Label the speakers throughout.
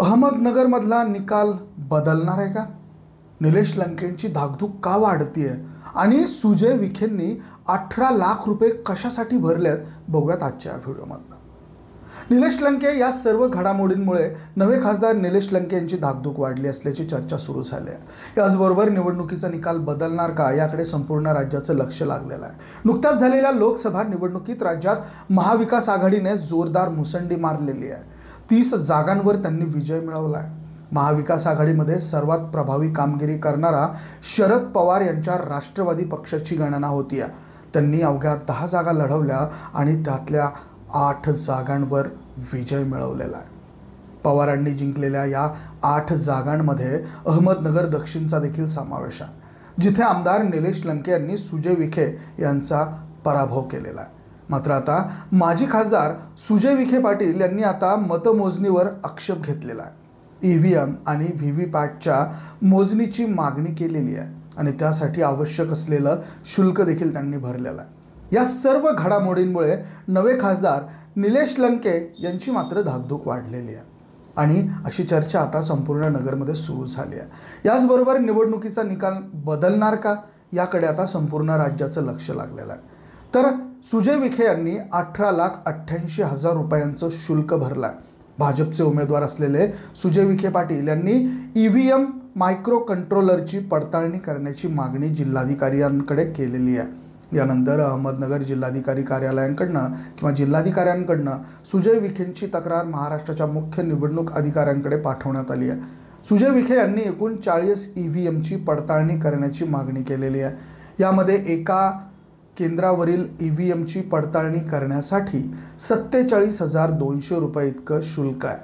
Speaker 1: अहमदनगरमधला निकाल बदलणार आहे का? निलेश लंकेंची धाकधूक का वाढतीये आणि सुजय विखेंनी 18 लाख रुपये कशासाठी भरलेत बघूयात आजच्या व्हिडिओमधनं। निलेश लंके या सर्व घडामोडींमुळे नवे खासदार निलेश लंके यांची धाकधूक वाढली असल्याची चर्चा सुरू झाली आहे। याचबरोबर निवडणुकीचा निकाल बदलणार का याकडे संपूर्ण राज्याचं लक्ष लागलेलं आहे। नुकत्याच झालेल्या लोकसभा निवडणुकीत राज्यात महाविकास आघाडीने जोरदार मुसंडी मारलेली आहे। 30 जागांवर त्यांनी विजय मिळवला आहे। महाविकास आघाडीमध्ये सर्वात प्रभावी कामगिरी करणारा शरद पवार यांच्या राष्ट्रवादी पक्षाची गणना होती आहे। त्यांनी अवघ्या 10 जागा लढवल्या आणि त्यातल्या 8 जागांवर विजय मिळवलेला आहे। पवारांनी जिंकलेल्या या 8 जागांमध्ये अहमदनगर दक्षिणचा देखील समावेश आहे, जिथे आमदार निलेश लंके यांनी सुजय विखे यांचा पराभव केलेला आहे। मात्र आता माजी खासदार सुजय विखे पाटील यांनी आता मतमोजणीवर आक्षेप घेतलेला आहे। ईव्हीएम आणि व्हीव्हीपॅटच्या मोजणीची मागणी केलेली आहे आणि त्यासाठी आवश्यक असलेलं शुल्क देखील त्यांनी भरलेलं आहे। या सर्व घडामोडींमुळे नवे खासदार निलेश लंके यांची मात्र धाकधूक वाढलेली आहे आणि अशी चर्चा आता संपूर्ण नगरमध्ये सुरू झाली आहे। याचबरोबर निवडणुकीचा निकाल बदलणार का याकडे आता संपूर्ण राज्याचं लक्ष लागलेलं आहे। तर सुजय विखे यांनी 18,88,000 रुपयांचं शुल्क भरलं आहे। भाजपचे उमेदवार असलेले सुजय विखे पाटील यांनी ईव्हीएम मायक्रो कंट्रोलरची पडताळणी करण्याची मागणी जिल्हाधिकाऱ्यांकडे केलेली आहे। यानंतर अहमदनगर जिल्हाधिकारी कार्यालयांकडनं किंवा जिल्हाधिकाऱ्यांकडनं सुजय विखेंची तक्रार महाराष्ट्राच्या मुख्य निवडणूक अधिकाऱ्यांकडे पाठवण्यात आली आहे। सुजय विखे यांनी एकूण 40 ईव्हीएमची पडताळणी करण्याची मागणी केलेली आहे। यामध्ये एका केंद्रावरील ईव्हीएमची पडताळणी करण्यासाठी 47,200 रुपये इतकं शुल्क आहे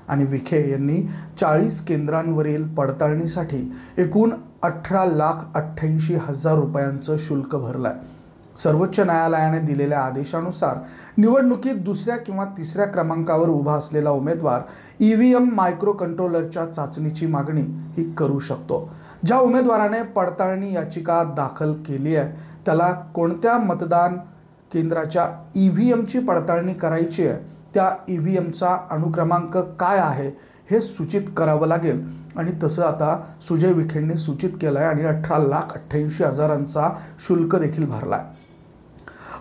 Speaker 1: आणि विखे यांनी 40 केंद्रांवरील पडताळणीसाठी एकूण 18,88,000 रुपयांचं शुल्क भरलं आहे। सर्वोच्च न्यायालयाने दिलेल्या आदेशानुसार निवडणुकीत दुसऱ्या किंवा तिसऱ्या क्रमांकावर उभा असलेला उमेदवार ईव्हीएम मायक्रो कंट्रोलरच्या चाचणीची मागणी ही करू शकतो। ज्या उमेदवाराने पडताळणी याचिका दाखल केली आहे त्याला कोणत्या मतदान केंद्राच्या ईव्हीएमची पडताळणी करायची आहे, त्या ईव्हीएमचा अनुक्रमांक काय आहे हे सूचित करावं लागेल आणि तसं आता सुजय विखेंनी सूचित केलं आहे आणि 18,88,000चा शुल्क देखील भरला आहे।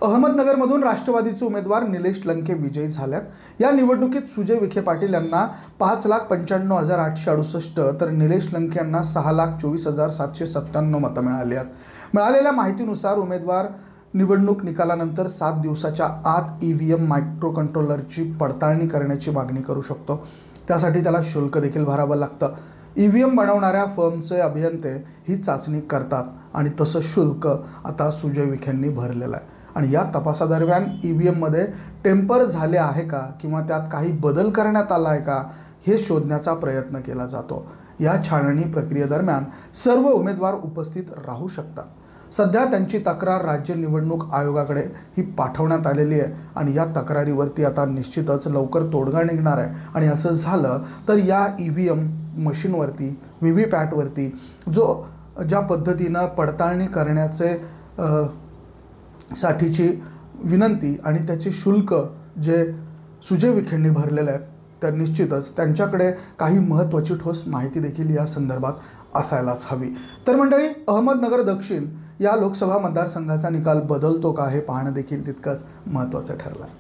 Speaker 1: अहमदनगरमधून राष्ट्रवादीचे उमेदवार निलेश लंके विजयी झाल्यात। या निवडणुकीत सुजय विखे पाटील यांना 5,95,868 तर निलेश लंके यांना 6,24,797 मतं मिळाली आहेत। मिळालेल्या माहितीनुसार उमेदवार निवडणूक निकालानंतर 7 दिवसाच्या आत ईव्हीएम मायक्रो कंट्रोलरची पडताळणी करण्याची मागणी करू शकतो। त्यासाठी त्याला शुल्क देखील भरावं लागतं। ईव्हीएम बनवणाऱ्या फर्मचे अभियंते ही चाचणी करतात आणि तसं शुल्क आता सुजय विखेंनी भरलेलं आहे आणि या तपासादरम्यान ईव्हीएममध्ये टेम्पर झाले आहे का किंवा त्यात काही बदल करण्यात आला आहे का हे शोधण्याचा प्रयत्न केला जातो। या छाननी प्रक्रियेदरम्यान सर्व उमेदवार उपस्थित राहू शकतात। सध्या त्यांची तक्रार राज्य निवडणूक आयोगाकडे ही पाठवण्यात आलेली आहे आणि या तक्रारीवरती आता निश्चितच लवकर तोडगा निघणार आहे आणि असं झालं तर या ईव्हीएम मशीनवरती व्हीव्हीपॅटवरती ज्या पद्धतीनं पडताळणी करण्याचे साठीची विनंती आणि त्याचे शुल्क जे सुजय विखेंनी भरलेले आहेत तर निश्चितच त्यांच्याकडे काही महत्त्वाची ठोस माहिती देखील या संदर्भात असायलाच हवी। तर मंडळी, अहमदनगर दक्षिण या लोकसभा मतदारसंघाचा निकाल बदलतो का हे पाहणं देखील तितकंच महत्त्वाचं ठरलं आहे।